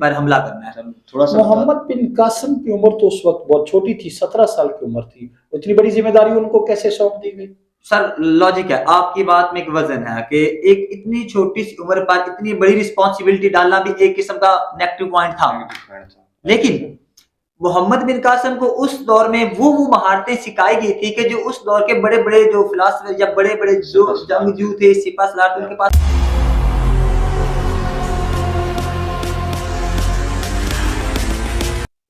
پر حملہ کرنا ہے. تھوڑا سا محمد بن قاسم کی عمر تو اس وقت بہت چھوٹی تھی، 17 سال کی عمر تھی، اتنی بڑی ذمہ داری ان کو کیسے سونپ دی گئی؟ سر لاجک ہے آپ کی بات میں، ایک وزن ہے کہ ایک اتنی چھوٹی سی عمر پر اتنی بڑی رسپانسبلٹی ڈالنا بھی ایک قسم کا نیگیٹو پوائنٹ تھا. لیکن محمد بن قاسم کو اس دور میں وہ مہارتیں سکھائی گئی تھی کہ جو اس دور کے بڑے بڑے جو فلاسفر یا بڑے بڑے جو جنگجو تھے، سپہ سالار، ان کے پاس.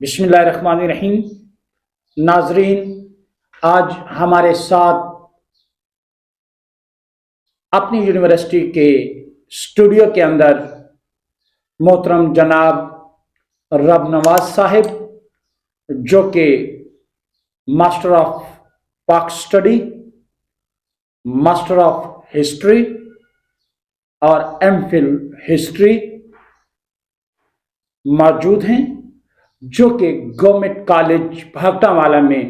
بسم اللہ الرحمن الرحیم. ناظرین، آج ہمارے ساتھ اپنی یونیورسٹی کے اسٹوڈیو کے اندر محترم جناب رب نواز صاحب، جو کہ ماسٹر آف پاک اسٹڈی، ماسٹر آف ہسٹری اور ایم فل ہسٹری موجود ہیں، جو کہ گورنمنٹ کالج بھاگٹا والا میں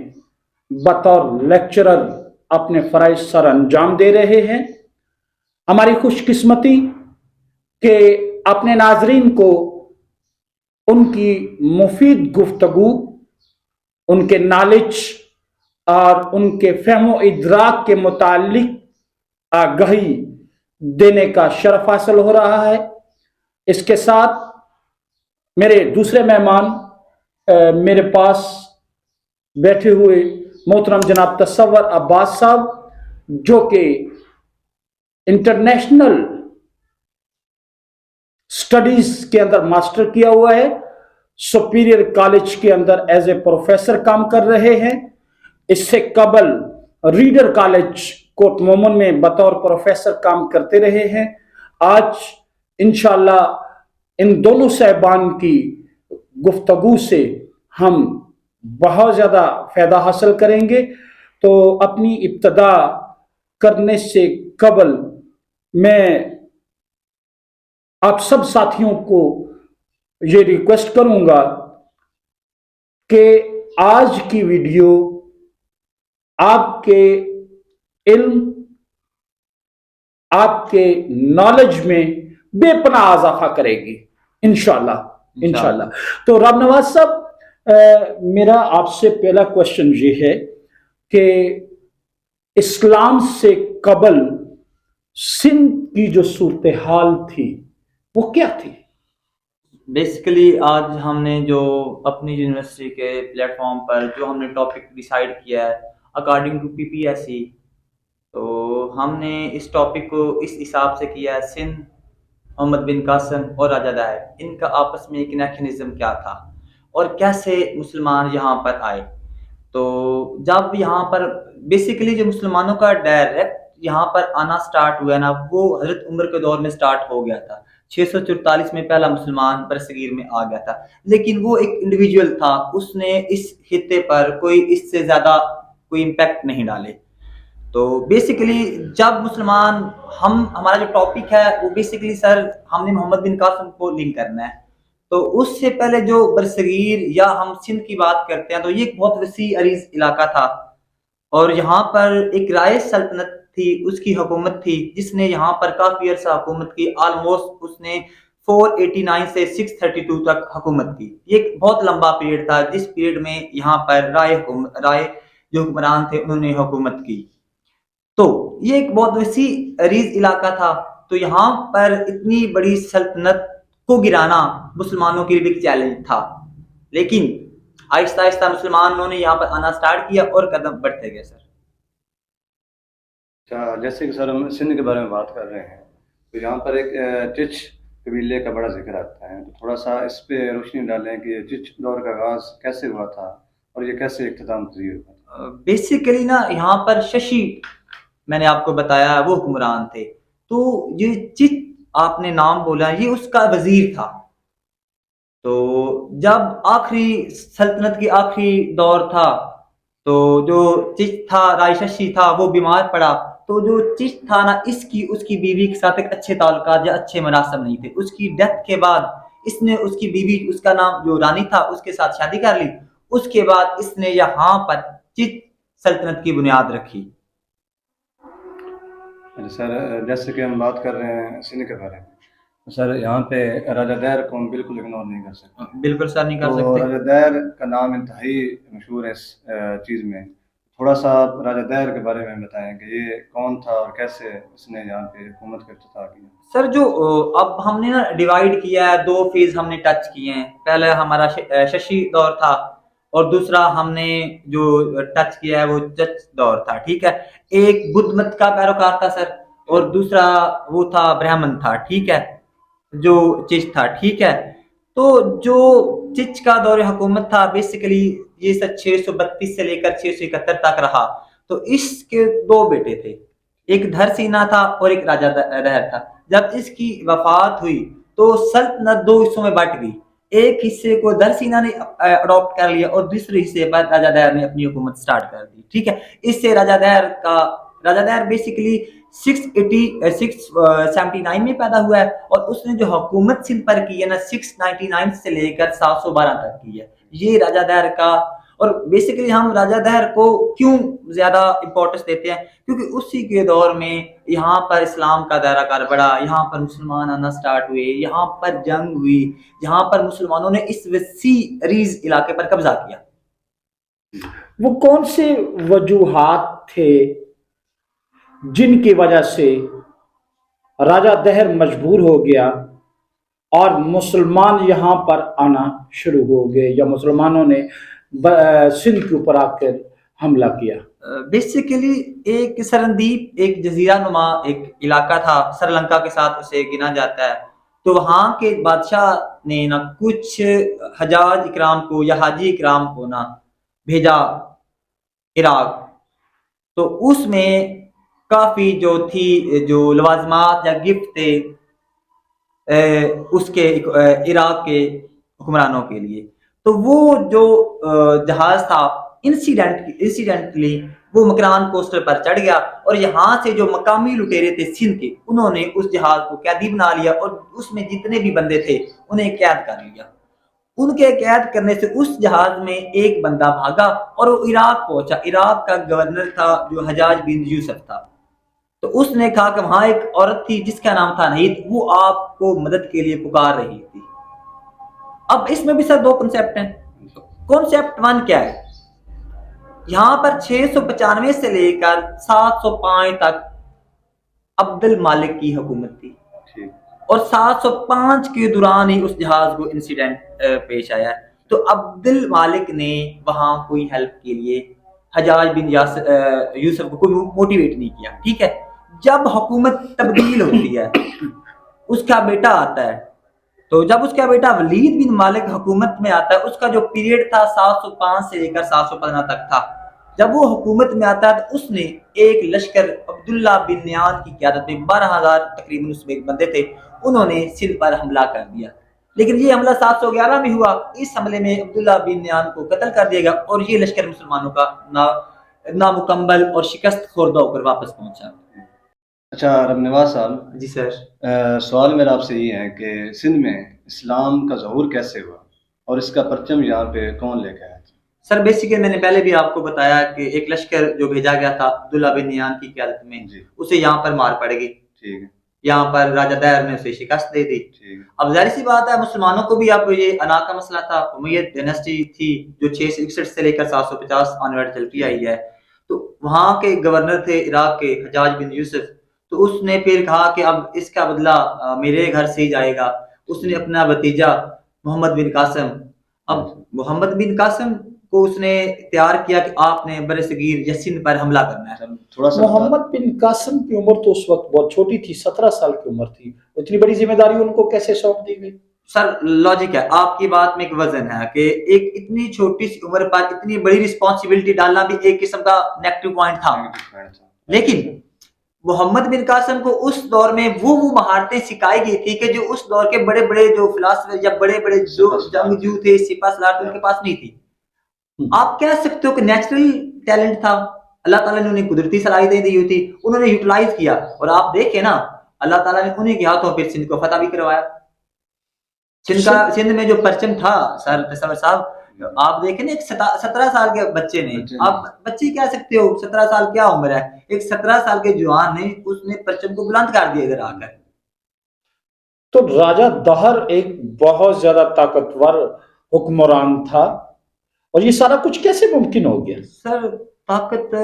بطور لیکچرر اپنے فرائض سر انجام دے رہے ہیں. ہماری خوش قسمتی کہ اپنے ناظرین کو ان کی مفید گفتگو، ان کے نالج اور ان کے فہم و ادراک کے متعلق آگاہی دینے کا شرف حاصل ہو رہا ہے. اس کے ساتھ میرے دوسرے مہمان میرے پاس بیٹھے ہوئے محترم جناب تصور عباس صاحب، جو کہ انٹرنیشنل اسٹڈیز کے اندر ماسٹر کیا ہوا ہے، سپیریئر کالج کے اندر ایز اے پروفیسر کام کر رہے ہیں. اس سے قبل ریڈر کالج کوٹ مومن میں بطور پروفیسر کام کرتے رہے ہیں. آج انشاءاللہ ان دونوں صاحبان کی گفتگو سے ہم بہت زیادہ فائدہ حاصل کریں گے. تو اپنی ابتدا کرنے سے قبل میں آپ سب ساتھیوں کو یہ ریکویسٹ کروں گا کہ آج کی ویڈیو آپ کے علم، آپ کے نالج میں بے پناہ اضافہ کرے گی انشاءاللہ. تو رب نواز صاحب، میرا آپ سے پہلا کوشچن یہ ہے کہ اسلام سے قبل سندھ کی جو صورتحال تھی وہ کیا تھی؟ بیسیکلی آج ہم نے جو اپنی یونیورسٹی کے پلیٹ فارم پر جو ہم نے ٹاپک ڈیسائیڈ کیا ہے اکارڈنگ ٹو PPSC، تو ہم نے اس ٹاپک کو اس حساب سے کیا ہے: سندھ، محمد بن قاسم اور راجہ دائر، ان کا آپس میں کنیکشنزم کیا تھا اور کیسے مسلمان یہاں پر آئے. تو جب یہاں پر بیسیکلی جو مسلمانوں کا ڈائریکٹ یہاں پر آنا سٹارٹ ہوا نا، وہ حضرت عمر کے دور میں سٹارٹ ہو گیا تھا. 644 میں پہلا مسلمان برصغیر میں آ گیا تھا، لیکن وہ ایک انڈیویجول تھا، اس نے اس خطے پر کوئی اس سے زیادہ کوئی امپیکٹ نہیں ڈالے. تو بیسیکلی جب مسلمان ہمارا جو ٹاپک ہے وہ بیسیکلی سر ہم نے محمد بن قاسم کو لنک کرنا ہے. تو اس سے پہلے جو برصغیر یا ہم سندھ کی بات کرتے ہیں تو یہ ایک بہت وسیع عریض علاقہ تھا، اور یہاں پر ایک رائے سلطنت تھی، اس کی حکومت تھی، جس نے یہاں پر کافی عرصہ حکومت کی. آلموسٹ اس نے 489 سے 632 تک حکومت کی. یہ ایک بہت لمبا پیریڈ تھا، جس پیریڈ میں یہاں پر رائے جو حکمران تھے انہوں نے حکومت کی. تو یہ ایک بہت وسیع عریض علاقہ تھا. تو یہاں پر اتنی بڑی سلطنت کو گرانا مسلمانوں کے لیے ایک چیلنج تھا، لیکن آہستہ آہستہ مسلمانوں نے یہاں پر آنا سٹارٹ کیا اور قدم بڑھتے گئے. سر جیسے کہ سر ہم سندھ کے بارے میں بات کر رہے ہیں، تو یہاں پر ایک چچ قبیلے کا بڑا ذکر آتا ہے. تو تھوڑا سا اس پہ روشنی ڈالیں کہ چچ دور کا آغاز کیسے ہوا تھا اور یہ کیسے اختتام پذیر ہوا تھا. بیسیکلی نا یہاں پر ششی، میں نے آپ کو بتایا وہ حکمران تھے. تو یہ چچ آپ نے نام بولا، یہ اس کا وزیر تھا. تو جب آخری سلطنت کی آخری دور تھا تو جو چچ تھا، رائے ششی تھا، وہ بیمار پڑا. تو جو چچ تھا نا، اس کی بیوی کے ساتھ ایک اچھے تعلقات یا اچھے مناسب نہیں تھے. اس کی ڈیتھ کے بعد اس نے اس کی بیوی، اس کا نام جو رانی تھا، اس کے ساتھ شادی کر لی. اس کے بعد اس نے یہاں پر چچ سلطنت کی بنیاد رکھی. سر جیسے کہ ہم بات کر رہے ہیں سندھ کے بارے میں، سر یہاں پہ راجہ دیر کو ہم بالکل اگنور نہیں کر سکتے. بالکل سر نہیں کر تو سکتے. راجہ دیر کا نام انتہائی مشہور ہے اس چیز میں. تھوڑا سا راجہ دیر کے بارے میں بتائیں کہ یہ کون تھا اور کیسے اس نے یہاں پہ حکومت کا افتتاح کیا. سر جو اب ہم نے نا ڈیوائیڈ کیا ہے، دو فیز ہم نے ٹچ کیے ہیں. پہلے ہمارا ششی دور تھا، اور دوسرا ہم نے جو ٹچ کیا ہے وہ چچ دور تھا. ٹھیک ہے، ایک بدھ مت کا پیروکار تھا سر، اور دوسرا وہ تھا برہمن تھا. ٹھیک ہے، جو چچ تھا. ٹھیک ہے، تو جو چچ کا دور حکومت تھا بیسیکلی یہ سر 632 سے لے کر 671 تک رہا. تو اس کے دو بیٹے تھے، ایک دھر سینا تھا اور ایک راجہ دہر تھا. جب اس کی وفات ہوئی تو سلطنت دو حصوں میں بٹ گئی. ایک حصے کو در سینا نے اڈاپٹ کر لیا، اور دوسرے حصے پر راجہ دہر نے اپنی حکومت سٹارٹ کر دی. ٹھیک ہے، اس سے راجہ دہر بیسیکلی 679 میں پیدا ہوا ہے، اور اس نے جو حکومت سندھ پر کی ہے نا 699 سے لے کر 712 تک کی ہے. یہ راجہ دہر کا. اور بیسیکلی ہم راجہ دہر کو کیوں زیادہ امپورٹنس دیتے ہیں؟ کیونکہ اسی کے دور میں یہاں پر اسلام کا دائرہ کار بڑھا، یہاں پر مسلمان آنا سٹارٹ ہوئے، یہاں پر جنگ ہوئی، یہاں پر مسلمانوں نے اس وسیع ریز علاقے پر قبضہ کیا. وہ کون سے وجوہات تھے جن کی وجہ سے راجہ دہر مجبور ہو گیا اور مسلمان یہاں پر آنا شروع ہو گئے، یا مسلمانوں نے سندھ کے اوپر آ کر حملہ کیا؟ بیسیکلی ایک سرندیپ، ایک جزیرہ نما ایک علاقہ تھا، سری لنکا کے ساتھ اسے گنا جاتا ہے. تو وہاں کے بادشاہ نے نا کچھ حجاج اکرام کو یا حاجی اکرام کو نا بھیجا عراق. تو اس میں کافی جو تھی جو لوازمات یا گفٹ تھے اس کے عراق کے حکمرانوں کے لیے. تو وہ جو جہاز تھا انسیڈنٹلی وہ مکران کوسٹر پر چڑھ گیا، اور یہاں سے جو مقامی لٹیرے تھے سندھ کے، انہوں نے اس جہاز کو قیدی بنا لیا، اور اس میں جتنے بھی بندے تھے انہیں قید کر لیا. ان کے قید کرنے سے اس جہاز میں ایک بندہ بھاگا اور وہ عراق پہنچا. عراق کا گورنر تھا جو حجاج بن یوسف تھا. تو اس نے کہا کہ وہاں ایک عورت تھی جس کا نام تھا نہید، وہ آپ کو مدد کے لیے پکار رہی تھی. اب اس میں بھی سر دو کنسیپٹ ہیں. کنسیپٹ 1 کیا ہے؟ یہاں پر 695 سے لے کر 705 تک عبد المالک کی حکومت تھی، اور 705 کے دوران ہی اس جہاز کو انسیڈنٹ پیش آیا. تو عبد المالک نے وہاں کوئی ہیلپ کے لیے حجاج بن یوسف کو کوئی موٹیویٹ نہیں کیا. ٹھیک ہے، جب حکومت تبدیل ہوتی ہے اس کا بیٹا آتا ہے. تو جب اس کا بیٹا ولید بن مالک حکومت میں آتا ہے، اس کا جو پیریڈ تھا 705 سے لے کر 715 تک تھا. جب وہ حکومت میں آتا ہے تو اس نے ایک لشکر عبداللہ بن نیان کی قیادت میں 12,000 تقریباً اس میں بندے تھے، انہوں نے سندھ پر حملہ کر دیا. لیکن یہ حملہ 711 میں ہوا. اس حملے میں عبداللہ بن نیان کو قتل کر دیا گیا، اور یہ لشکر مسلمانوں کا نامکمل اور شکست خوردہ ہو کر واپس پہنچا. اچھا رب نواز صاحب. جی سر. سوال میرا آپ سے یہ ہے کہ سندھ میں اسلام کا ظہور کیسے ہوا اور اس کا پرچم یہاں پہ کون لے کے آیا؟ سر بیسیکلی میں نے پہلے بھی آپ کو بتایا کہ ایک لشکر جو بھیجا گیا تھا عبداللہ بن نیان کی قیادت میں، اسے یہاں پر مار پڑ گئی. ٹھیک ہے، یہاں پر راجہ دہر نے اسے شکست دے دی. اب ظاہر سی بات ہے مسلمانوں کو بھی اب یہ انا کا مسئلہ تھا. امیت ڈائنسٹی تھی جو 661 سے لے کر 750 آنورڈ چلتی آئی ہے. تو وہاں کے گورنر تھے عراق کے حجاج بن یوسف. تو اس نے پھر کہا کہ اب اس کا بدلہ میرے گھر سے ہی جائے گا. اس نے اپنا بھتیجا محمد بن قاسم، اب محمد بن قاسم کو اس نے تیار کیا کہ آپ نے بر صغیر یا سندھ پر حملہ کرنا ہے. تھوڑا سا محمد بن قاسم کی عمر تو اس وقت بہت چھوٹی تھی، 17 سال کی عمر تھی. اتنی بڑی ذمہ داری ان کو کیسے سونپ دی گئی؟ سر لاجک ہے، آپ کی بات میں ایک وزن ہے کہ ایک اتنی چھوٹی سی عمر پر اتنی بڑی رسپانسبلٹی ڈالنا بھی ایک قسم کا نیگیٹو پوائنٹ تھا. لیکن محمد بن قاسم کو اس دور میں وہ مہارتیں سکھائی گئی تھی کہ جو اس دور کے بڑے بڑے جو فلاسفر یا بڑے بڑے جو جنگجو تھے، سپاہ سالار ان کے پاس نہیں تھی. آپ کہہ سکتے ہو کہ نیچرل ٹیلنٹ تھا، اللہ تعالیٰ نے انہیں قدرتی صلاحیتیں دی ہوئی تھی، انہوں نے یوٹیلائز کیا. اور آپ دیکھیں نا اللہ تعالیٰ نے انہیں کے ہاتھوں پھر سندھ کو فتح بھی کروایا. سندھ میں جو پرچم تھا سر تصور صاحب، آپ دیکھیں نا ایک 17 سال کے بچے نے، آپ بچے کہہ سکتے ہو 17 سال کیا عمر ہے، ایک 17 سال کے جوان نے اس نے پرچم کو بلند کر دیا ادھر آ کر. تو راجہ دہر ایک بہت زیادہ طاقتور حکمران تھا، اور یہ سارا کچھ کیسے ممکن ہو گیا؟ سر طاقت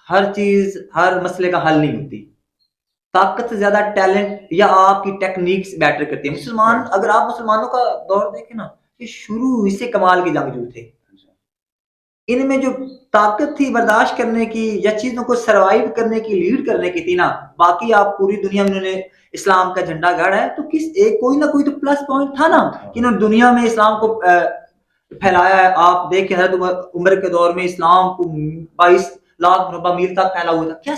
ہر چیز ہر مسئلے کا حل نہیں ہوتی. طاقت سے زیادہ ٹیلنٹ یا آپ کی ٹیکنیکس بیٹر کرتی ہے. مسلمان اگر آپ مسلمانوں کا دور دیکھیں نا، یہ شروع ہی سے کمال کے جنگجو تھے. ان میں جو طاقت تھی برداشت کرنے کی یا چیزوں کو سروائیو کرنے کی، لیڈ کرنے کی تھی نا، باقی آپ پوری دنیا میں انہوں نے اسلام کا جھنڈا گاڑا ہے تو کس ایک کوئی نہ کوئی تو پلس پوائنٹ تھا نا کہ انہوں نے دنیا میں اسلام کو پھیلایا ہے. آپ دیکھیں حضرت عمر کے دور میں اسلام کو 22 لاکھ مربع میل تک پھیلا ہوا تھا.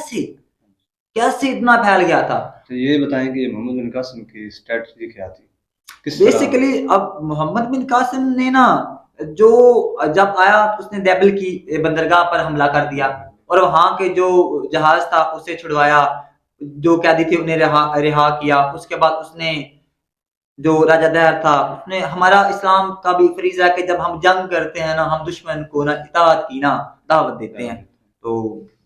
کیسے اتنا پھیل گیا تھا؟ تو یہ بتائیں کہ محمد بن قاسم کی اسٹریٹجی کیا تھی؟ کس طرح؟ بیسیکلی اب محمد بن قاسم نے نا جو جب آیا اس نے دیبل کی بندرگاہ پر حملہ کر دیا اور وہاں کے جو جہاز تھا اسے چھڑوایا، جو قیدی تھے انہیں رہا کیا. اس کے بعد اس نے جو راجہ دہر تھا اس نے، ہمارا اسلام کا بھی فریضہ ہے کہ جب ہم جنگ کرتے ہیں نا، ہم دشمن کو نا اطاعت کی نا دعوت دیتے ہیں. تو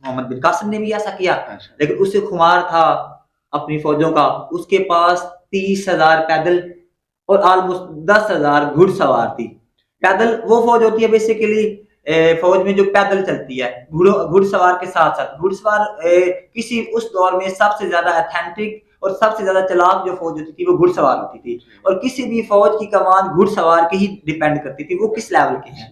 محمد بن قاسم نے بھی ایسا کیا، لیکن اس سے خمار تھا اپنی فوجوں کا. اس کے پاس 30,000 پیدل اور آلموسٹ 10,000 گھڑ سوار تھی. پیدل وہ فوج ہوتی ہے بیسیکلی فوج میں جو پیدل چلتی ہے گھڑ سوار کے ساتھ ساتھ. گھڑ سوار کسی اس دور میں سب سے زیادہ اتھینٹک اور سب سے زیادہ چلاک جو فوج ہوتی تھی وہ گھڑ سوار ہوتی تھی، اور کسی بھی فوج کی کمان گھڑ سوار کی ہی ڈیپینڈ کرتی تھی وہ کس لیول کے ہیں.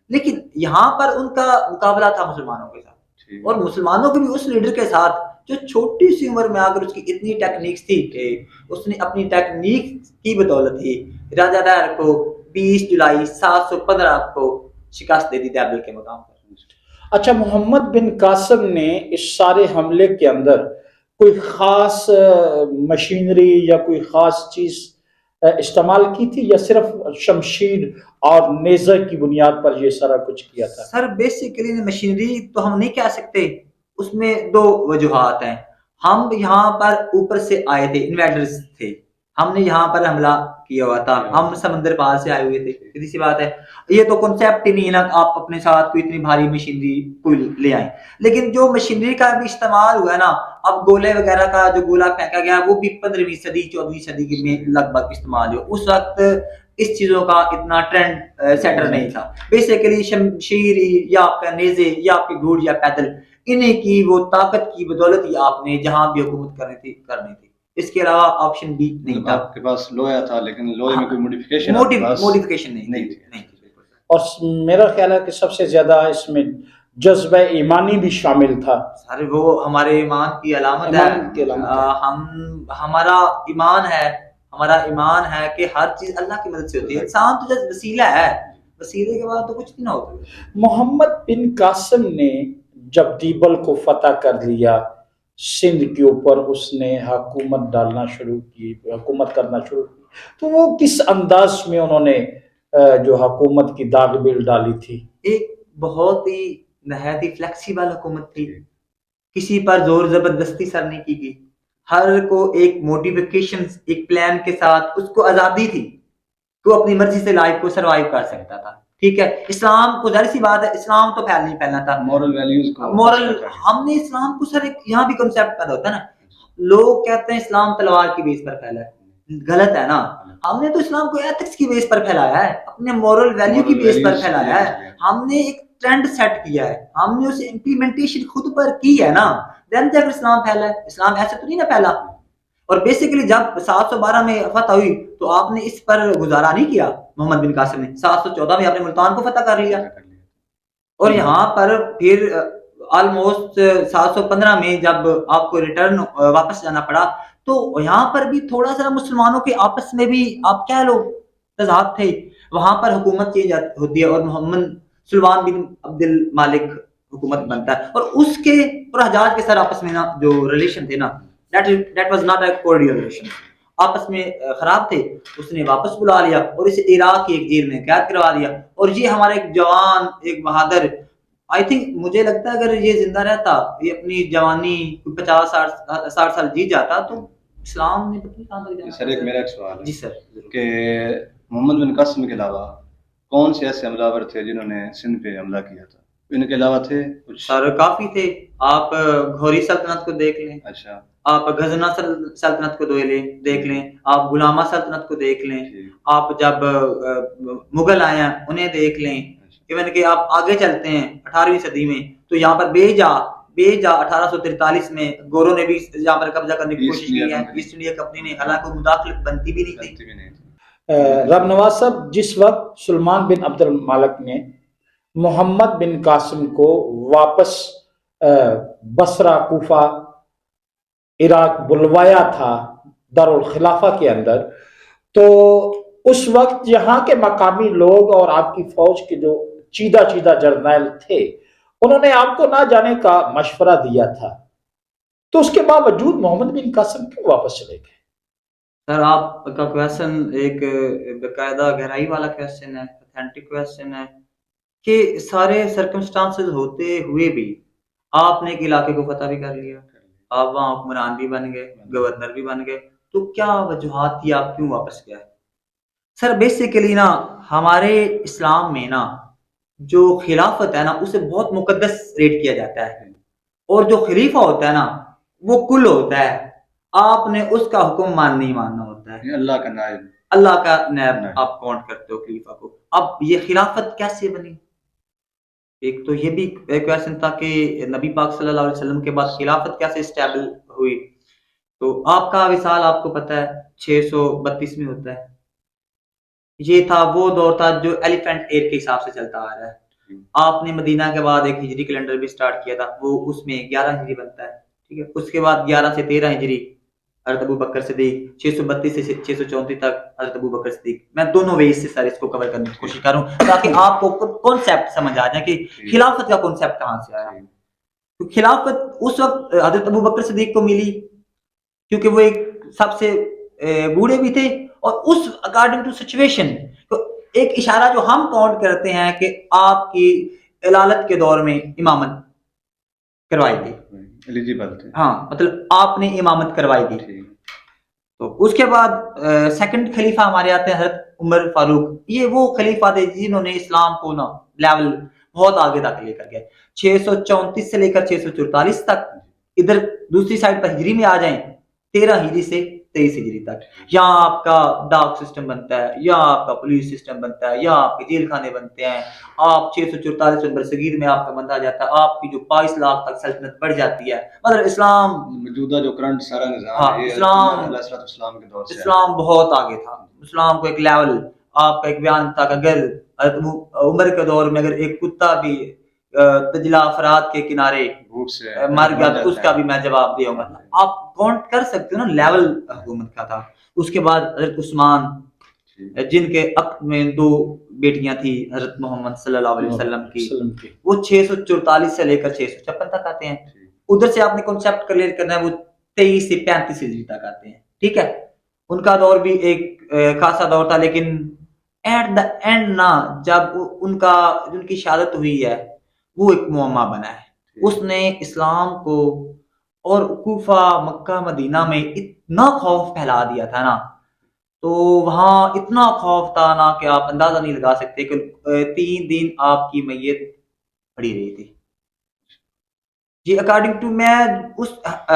لیکن یہاں پر ان کا مقابلہ تھا مسلمانوں کے ساتھ، اور مسلمانوں کے بھی اس لیڈر کے ساتھ جو چھوٹی سی عمر میں آ کر اس کی اتنی ٹیکنیکس تھی کہ اس نے اپنی ٹیکنیک کی بدولت ہی راجہ دہر کو 20 جولائی 715 کو شکست دے دی دیبل کے مقام پر. اچھا، محمد بن قاسم نے اس سارے حملے کے اندر کوئی خاص مشینری یا کوئی خاص چیز استعمال کی تھی، یا صرف شمشیر اور نیزے کی بنیاد پر یہ سارا کچھ کیا تھا؟ سر بیسیکلی مشینری تو ہم نہیں کہہ سکتے، اس میں دو وجوہات ہیں. ہم یہاں پر اوپر سے آئے تھے، انویڈرز تھے، ہم نے یہاں پر حملہ کیا ہوا تھا، ہم سمندر پار سے آئے ہوئے تھے. سیدھی سی بات ہے، یہ تو کنسیپٹ ہی نہیں ہے نا آپ اپنے ساتھ کوئی اتنی بھاری مشینری کوئی لے آئیں. لیکن جو مشینری کا بھی استعمال ہوا ہے نا، اب گولے وغیرہ کا جو گولا پھینکا گیا وہ بھی 15ویں صدی 14ویں صدی میں لگ بھگ استعمال ہوا. اس وقت اس چیزوں کا اتنا ٹرینڈ سیٹر نہیں تھا. بیسیکلی شمشیر یا آپ کا نیزے یا آپ کے گھوڑ یا پیدل، انہیں کی وہ طاقت کی بدولت ہی آپ نے جہاں بھی حکومت کرنی تھی. اس کے علاوہ آپشن بھی نہیں تھا. آپ کے پاس لوہا تھا لیکن لوہے میں کوئی موڈیفیکیشن نہیں تھی. اور میرا خیال ہے کہ سب سے زیادہ اس میں جذبہ ایمانی بھی شامل تھا. سارے وہ ہمارے ایمان کی علامت ہے. ہمارا ایمان ہے کہ ہر چیز اللہ کی مدد سے ہوتی ہے. انسان تو جس وسیلہ ہے، وسیلے کے بعد تو کچھ نہیں نہ ہوتا. محمد بن قاسم نے جب دیبل کو فتح کر لیا، سندھ کے اوپر اس نے حکومت کرنا شروع کی، تو وہ کس انداز میں انہوں نے جو حکومت کی داغ بیل ڈالی تھی؟ ایک بہت ہی نہایت ہی فلیکسیبل حکومت تھی. کسی پر زور زبردستی سر نہیں کی گئی. ہر کو ایک موٹیفیکیشن، ایک پلان کے ساتھ اس کو آزادی تھی کہ وہ اپنی مرضی سے لائف کو سروائیو کر سکتا تھا. ٹھیک ہے، اسلام کو ظاہر سی بات ہے اسلام تو پھیلنا تھا، مورل ویلیوز کو ہم نے اسلام کو سر یہاں بھی کنسیپٹ پیدا ہوتا ہے نا، لوگ کہتے ہیں اسلام تلوار کی بیس پر پھیلا ہے، غلط ہے نا. ہم نے تو اسلام کو ایتھکس کی بیس پر پھیلایا ہے، اپنے مورل ویلیو کی بیس پر پھیلایا ہے. ہم نے ایک ٹرینڈ سیٹ کیا ہے، ہم نے اسے امپلیمنٹیشن خود پر کی ہے نا، دین جب اسلام پھیلا ہے. اسلام ایسے تو نہیں نا پھیلا. اور بیسیکلی جب 712 میں فتح ہوئی تو آپ نے اس پر گزارا نہیں کیا. محمد بن قاسم نے 714 میں آپ نے ملتان کو فتح کر لیا، اور یہاں پر پھر آلموسٹ 715 میں جب آپ کو ریٹرن واپس جانا پڑا تو یہاں پر بھی تھوڑا سا مسلمانوں کے آپس میں بھی آپ کہہ لو تضاد تھے. وہاں پر حکومت چینج ہوتی ہے اور محمد سلمان بن عبد المالک حکومت بنتا ہے، اور اس کے اور حجاج کے سر آپس میں نا جو ریلیشن تھے نا، that was not a cordial relation، آپس میں خراب تھے. اس نے واپس بلا لیا اور اسے عراق کی ایک جیل میں قید کروا دیا. اور یہ ہمارا ایک جوان، ایک بہادر، آئی تھنک مجھے لگتا ہے اگر یہ زندہ رہتا، یہ اپنی جوانی 50-60 سال جی جاتا تو اسلام نے پتہ کہاں تک جانا. سر ایک میرا ایک سوال ہے جی سر، کہ محمد بن قاسم کے علاوہ کون سے ایسے حملہ آور تھے جنہوں نے سندھ پہ حملہ کیا تھا؟ ان کے علاوہ تھے کچھ؟ سر کافی تھے. آپ گھوری سلطنت کو دیکھ لیں, اچھا آپ غزنہ سلطنت کو دیکھ لیں, آپ غلامہ سلطنت کو دیکھ لیں, آپ جب مغل آئے ہیں انہیں دیکھ لیں. ایون کہ آپ آگے چلتے ہیں 18ویں صدی میں تو یہاں پر بے جا 1843 میں گوروں نے بھی یہاں پر قبضہ کرنے کی کوشش کی ہے, ایسٹ انڈیا کمپنی نے, حالانکہ مداخلت بنتی بھی نہیں تھی. رب نواز صاحب, جس وقت سلمان بن عبد المالک نے محمد بن قاسم کو واپس بصرہ, کوفہ, عراق بلوایا تھا دارالخلافہ کے اندر, تو اس وقت یہاں کے مقامی لوگ اور آپ کی فوج کے جو چیدہ جرنیل تھے انہوں نے آپ کو نہ جانے کا مشورہ دیا تھا, تو اس کے باوجود محمد بن قاسم کیوں واپس چلے گئے؟ سر آپ کا کویشچن ایک باقاعدہ گہرائی والا کویشچن ہے, اتھینٹک کویشچن ہے کہ سارے سرکمسٹانسز ہوتے ہوئے بھی آپ نے ایک علاقے کو فتح بھی کر لیا, آپ وہاں حکمران بھی بن گئے, گورنر بھی بن گئے, تو کیا وجوہات تھی آپ کیوں واپس گئے؟ سر بیسیکلی نا ہمارے اسلام میں نا جو خلافت ہے نا اسے بہت مقدس ریٹ کیا جاتا ہے, اور جو خلیفہ ہوتا ہے نا وہ کل ہوتا ہے, آپ نے اس کا حکم نہیں ماننا ہوتا ہے, اللہ کا نائب, اللہ کا نائب آپ کاؤنٹ کرتے ہو خلیفہ کو. اب یہ خلافت کیسے بنی؟ ایک تو یہ بھی کویشچن تھا کہ نبی پاک صلی اللہ علیہ وسلم کے بعد خلافت کیسے اسٹیبل ہوئی. تو آپ کا وصال آپ کو پتہ ہے 632 میں ہوتا ہے. یہ تھا وہ دور تھا جو ایلیفینٹ ایئر کے حساب سے چلتا آ رہا ہے. آپ نے مدینہ کے بعد ایک ہجری کیلنڈر بھی سٹارٹ کیا تھا, وہ اس میں 11 ہجری بنتا ہے, ٹھیک ہے. اس کے بعد 11 سے 13 ہجری حضرت ابو بکر صدیق, 632 سے 634 تک حضرت ابو بکر صدیق. میں دونوں ویز سے سر اس کو کور کرنے کی کوشش کروں تاکہ آپ کو کانسیپٹ سمجھ آ جائے کہ خلافت کا کانسیپٹ کہاں سے آیا. تو خلافت اس وقت حضرت ابو بکر صدیق کو ملی کیونکہ وہ ایک سب سے بوڑھے بھی تھے, اور اس اکارڈنگ ٹو سچویشن تو ایک اشارہ جو ہم کاؤنٹ کرتے ہیں کہ آپ کی علالت کے دور میں امامت کروائی گئی, ایلیجیبل تھے, ہاں مطلب آپ نے امامت کروائی دی. تو اس کے بعد سیکنڈ خلیفہ ہمارے آتے ہیں حضرت عمر فاروق. یہ وہ خلیفہ تھے جنہوں نے اسلام کو نا لیول بہت آگے تک لے کر گئے, 634 سے لے کر 644 تک. ادھر دوسری سائڈ پر ہجری میں آ جائیں 13 ہجری سے 23 ہجری تک, یہاں آپ کا ڈاک سسٹم بنتا ہے, یہاں آپ کا پولیس سسٹم بنتا ہے, یہاں آپ کے جیل خانے بنتے ہیں. آپ 644 میں برصغیر میں آپ کا بندہ جاتا ہے, آپ کی جو 22 لاکھ تک سلطنت بڑھ جاتی ہے. مطلب اسلام موجودہ جو کرنٹ سارا نظام ہاں, ہے یہ اسلام علیہ السلام کے دور سے اسلام بہت آگے تھا. اسلام کو ایک لیول آپ کا ایک بیان تھا کہ اگر عمر کے دور میں اگر ایک کتا بھی تجلا فرات کے کنارے مر گیا تو اس کا بھی میں جواب دے گا. آپ کاؤنٹ کر سکتے ہو نا لیول حکومت کا تھا. اس کے بعد حضرت عثمان جن کے عقد میں 2 بیٹیاں تھی حضرت محمد صلی اللہ علیہ وسلم کی, وہ 644 سے لے کر 656 تک آتے ہیں. ادھر سے آپ نے کنسیپٹ کلیئر کرنا ہے, وہ 23 سے 35 ہجری تک آتے ہیں, ٹھیک ہے. ان کا دور بھی ایک خاصا دور تھا, لیکن ایٹ دا اینڈ نا جب ان کی شہادت ہوئی ہے وہ ایک معمہ بنا ہے. اس نے اسلام کو اور کوفہ مکہ مدینہ میں اتنا خوف پھیلا دیا تھا نا, تو وہاں اتنا خوف تھا نا کہ آپ اندازہ نہیں لگا سکتے کہ 3 دن آپ کی میت پڑی رہی تھی. جی اکارڈنگ ٹو میں اس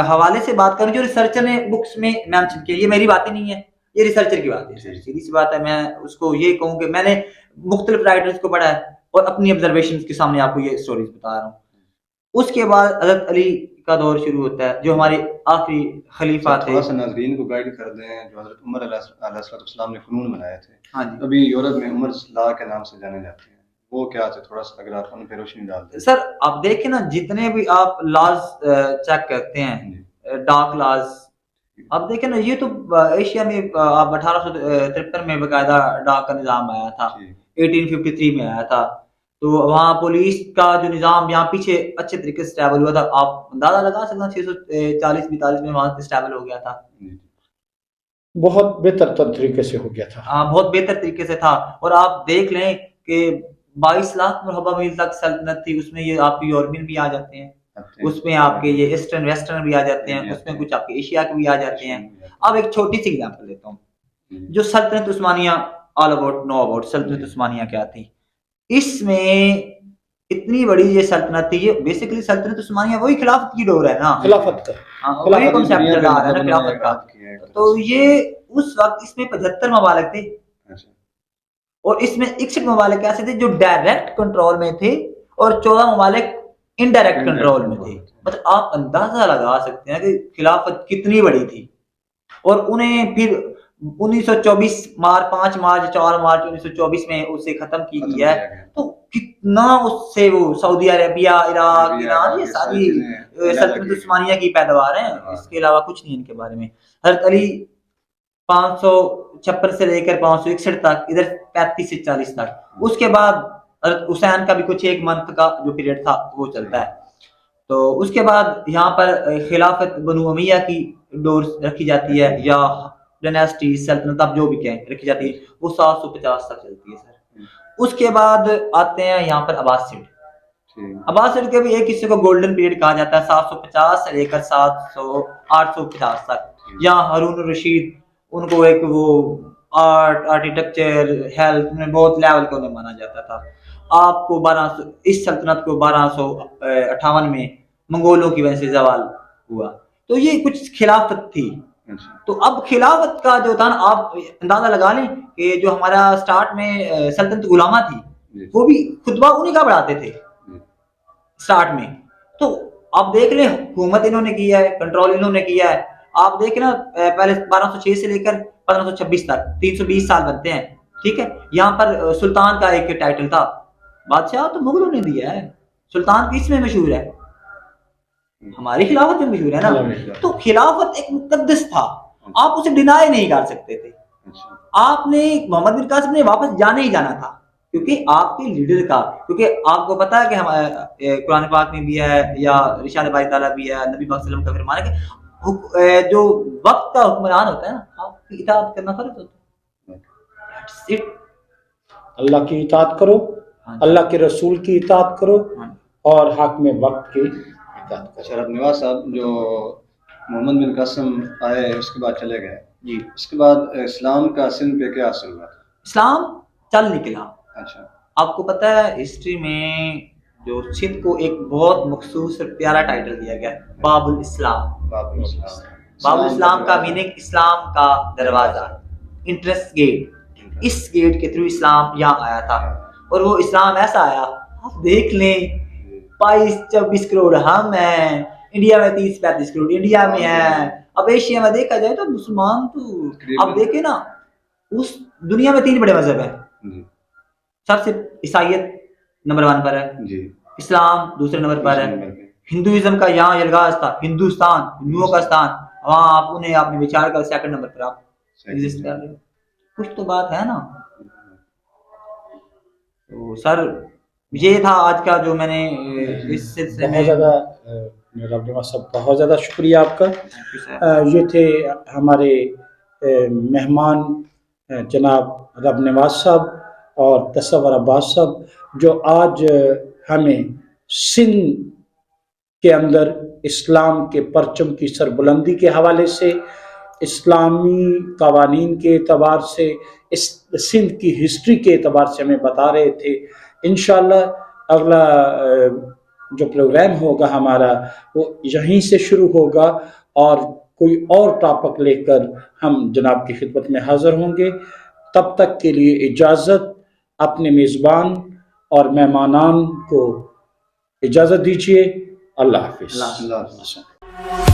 حوالے سے بات کروں جو ریسرچر نے بکس میں مینشن کیا, یہ میری باتیں نہیں ہے, یہ ریسرچر کی بات ہے. سیدھی سی بات ہے, میں اس کو یہ کہوں کہ میں نے مختلف رائٹرز کو پڑھا ہے اور اپنی آبزرویشنز کے سامنے آپ کو یہ سٹوریز بتا رہا ہوں. اس کے بعد حضرت علی کا دور شروع ہوتا ہے جو ہمارے آخری خلیفہ تھے. تھوڑا سا ناظرین کو گائیڈ کر دیں, جو حضرت عمر علیہ السلام نے فنون بنائے تھے, ہاں جی, ابھی یورپ میں عمر لا کے نام سے جانے جاتے ہیں, وہ کیا تھے؟ تھوڑا سا اگر آپ ان پہ روشنی ڈال دیں. سر آپ دیکھیں نا جتنے بھی آپ لاز چیک کرتے ہیں ڈاک لاز, آپ دیکھیں نا یہ تو ایشیا میں آپ 1853 میں باقاعدہ ڈاک کا نظام آیا تھا, 1853 میں آیا تھا. تو وہاں پولیس کا جو نظام یہاں پیچھے اچھے طریقے سے اسٹیبل ہوا تھا. آپ اندازہ لگا سکتے ہیں 640-42 میں وہاں اسٹیبل ہو گیا تھا. بہت بہتر طریقے سے ہو گیا تھا, ہاں بہت بہتر طریقے سے تھا. اور آپ دیکھ لیں کہ 22 لاکھ مرحبا میل تک سلطنت تھی, اس میں یہ آپ کے یورپین بھی آ جاتے ہیں, اس میں آپ کے یہ ایسٹرن ویسٹرن بھی آ جاتے ہیں, اس میں کچھ آپ کے ایشیا کے بھی آ جاتے ہیں. اب ایک چھوٹی سی ایگزامپل دیتا ہوں, جو سلطنت عثمانیہ آل اباؤٹ نو اباؤٹ سلطنت عثمانیہ کیا تھی. اس میں اتنی بڑی یہ سلطنت تھی. یہ بیسیکلی سلطنت عثمانیہ وہی خلافت کی ڈور ہے نا, خلافت کا. ہاں, وہی کنسیپٹ دنیا چلا کا آ رہا ہے نا مطلب خلافت کا. کیا ہے. تو یہ اس وقت اس میں 75 ممالک تھے, اچھا. اور اس میں 61 ممالک ایسے تھے جو ڈائریکٹ کنٹرول میں تھے, اور 14 ممالک انڈائریکٹ کنٹرول میں تھے. مطلب آپ اندازہ لگا سکتے ہیں کہ خلافت کتنی بڑی تھی. اور انہیں پھر 1924 5 مارچ 4 مارچ 1924 میں اسے ختم کی گئی ہے. تو کتنا اس سے وہ سعودی عربیہ, عراق, ایران, یہ ساری سلطنت عثمانیہ کی پیداوار ہیں, اس کے علاوہ کچھ نہیں ان کے بارے میں. حضرت علی 556 سے لے کر 561 تک, ادھر 35 سے 40 تک. اس کے بعد حضرت حسین کا بھی کچھ 1 منتھ کا جو پیریڈ تھا وہ چلتا ہے. تو اس کے بعد یہاں پر خلافت بنو امیہ کی ڈور رکھی جاتی ہے, یا ڈائناسٹی سلطنت آپ جو بھی کہیں رکھی جاتی ہے, وہ 750 تک چلتی ہے سر. اس کے بعد آتے ہیں یہاں پر عباسیڈ. عباسیڈ کے بھی ایک حصے کو گولڈن پیریڈ کہا جاتا ہے, 750 سے لے کر 850 تک. یہاں ہارون الرشید, ان کو ایک وہ آرٹ, آرکیٹیکچر, ہیلتھ میں بہت لیول کو مانا جاتا تھا. آپ کو 1200 اس سلطنت کو 1258 میں منگولوں کی وجہ سے زوال ہوا. تو یہ کچھ خلافت تھی. تو اب خلافت کا جو تھا نا, آپ اندازہ لگا لیں کہ جو ہمارا سٹارٹ میں سلطنت غلامہ تھی, وہ بھی خطبہ انہی کا بڑھاتے تھے سٹارٹ میں. تو آپ دیکھ لیں حکومت انہوں نے کیا ہے, کنٹرول انہوں نے کیا ہے. آپ دیکھیں نا پہلے 1206 سے لے کر 1526 تک 320 سال بنتے ہیں, ٹھیک ہے. یہاں پر سلطان کا ایک ٹائٹل تھا, بادشاہ تو مغلوں نے دیا ہے, سلطان کس میں مشہور ہے, ہماری خلافت میں مشہور ہے نا. تو خلافت ایک مقدس تھا, آپ اسے ڈینائی نہیں کر سکتے تھے. آپ نے محمد بن قاسم نے واپس جانا ہی جانا تھا, کیونکہ آپ کے لیڈر کا, کیونکہ آپ کو پتا ہے کہ ہمارے قرآن پاک میں بھی ہے, یا رشاد باری تعالیٰ بھی ہے, نبی پاک صلی اللہ علیہ وسلم کا فرمان ہے کہ جو وقت کا حکمران ہوتا ہے نا, آپ کی اطاعت کرنا فرض ہوتا ہے. اللہ کی اطاعت کرو, اللہ کے رسول کی اطاعت کرو, اور حاکم وقت کی اطاعت کرو. شرف نواز صاحب, جو محمد بن قاسم آئے اس کے بعد چلے گئے, جی, اس کے بعد اسلام کا سندھ پہ کیا اثر ہوا؟ اسلام چل نکلا. اچھا. آپ کو پتہ ہے ہسٹری میں جو سندھ کو ایک بہت مخصوص اور پیارا ٹائٹل دیا گیا, باب الاسلام. باب الاسلام کا میننگ اسلام کا دروازہ, انٹرنس گیٹ. اس گیٹ کے تھرو اسلام یہاں آیا تھا, اور وہ اسلام ایسا آیا, آپ دیکھ لیں 22-24 کروڑ ہم ہیں, انڈیا میں 30-35 کروڑ انڈیا میں ہیں. اب ایشیا میں دیکھا جائے تو مسلمان تو آپ دیکھیں نا, اس دنیا میں 3 بڑے مذہب ہیں. سب سے عیسائیت نمبر 1 پر ہے, اسلام دوسرے نمبر پر ہے. ہندوازم کا یہاں یلغاز تھا, ہندوستان ہندوؤں کا استان, وہاں آپ انہیں آپ نے وچار کر 2nd نمبر پر آپ ایگزسٹ کر رہے ہو. کچھ تو بات ہے نا. تو سر یہ تھا آج کا جو میں نے اس سلسلے میں. بہت زیادہ رب نواز صاحب, بہت زیادہ شکریہ آپ کا. یہ تھے ہمارے مہمان جناب رب نواز صاحب اور تصور عباس صاحب, جو آج ہمیں سندھ کے اندر اسلام کے پرچم کی سربلندی کے حوالے سے, اسلامی قوانین کے اعتبار سے, سندھ کی ہسٹری کے اعتبار سے ہمیں بتا رہے تھے. انشاءاللہ اگلا جو پروگرام ہوگا ہمارا وہ یہیں سے شروع ہوگا, اور کوئی اور ٹاپک لے کر ہم جناب کی خدمت میں حاضر ہوں گے. تب تک کے لیے اجازت, اپنے میزبان اور مہمانان کو اجازت دیجیے. اللہ حافظ. اللہ حافظ.